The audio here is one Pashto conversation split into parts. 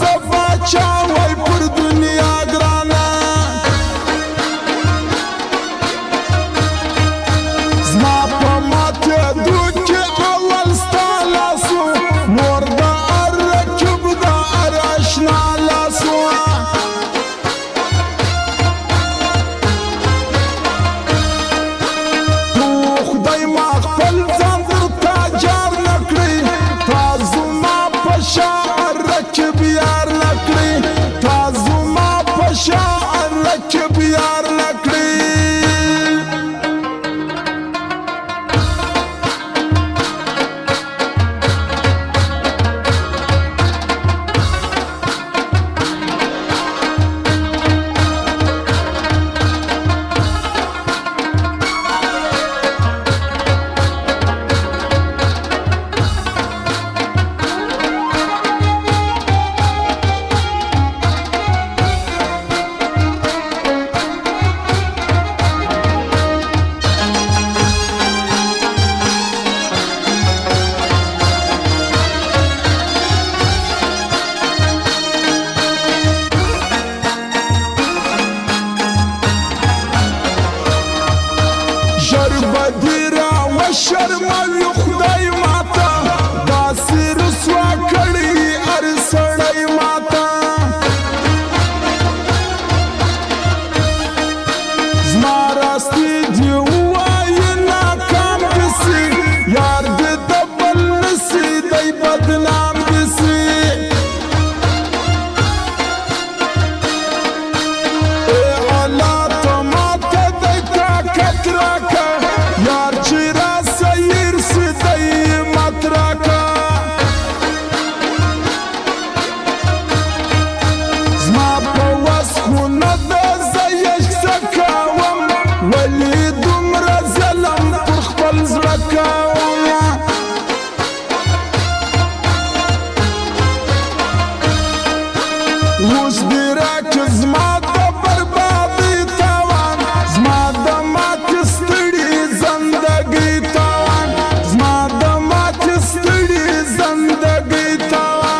زباچا وای پر دنیا ګرانا زما په ماته دوکې اول ستا لاسو مور د رکب د اشنا لاسو تو خدای ما خپل ځان درته جار نه کړی تا زما په شعر رکب یار نه کړی تا زما په شعر رکب یار نه کړی بدیرا و شرموي خدای ماتا داسې رسوا کړي هر سړی ماتا زما راستي دي ووایي ناکام دسي یار دې د بل نسي دی بدنام دسي ای الله ته ماته دی طاقت راکه یار چې را سیر سی دی متراکا زما په وس خو نه ده زه یې څه کوم ولې دومره ظلم پر خپل زړه کوم اوس دې راکړه زما د بربادۍ تاوان زما د ماتې ستړي زندګۍ تاوان زما د ماتې ستړي زندګۍ تاوان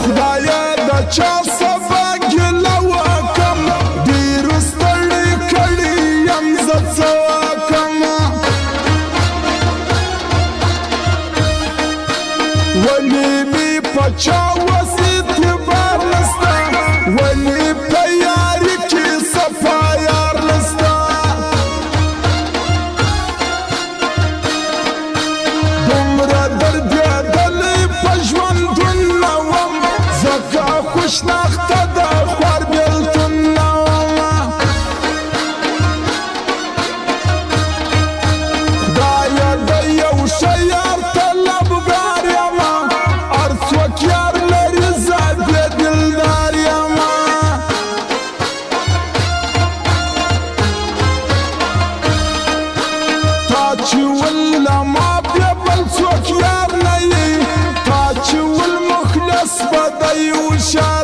خدایا د چا سبا ګیله وکم ډېرو ستړی کړي یم زه څه وکم ولې مې په چا وس اعتبار نسته ولې په یاري کې صفا یار نسته دومره دردېدلی په ژوندون نه وم ځکه خوشناخته د خوار بېلتون نه وم خدایه د یو ښه یار طلبګار یم هر څوک یار لري زه بې دلدار یم تا چې ول له ما بیا بل څوک یار نه یې تا چې ول مخلص به دی وشار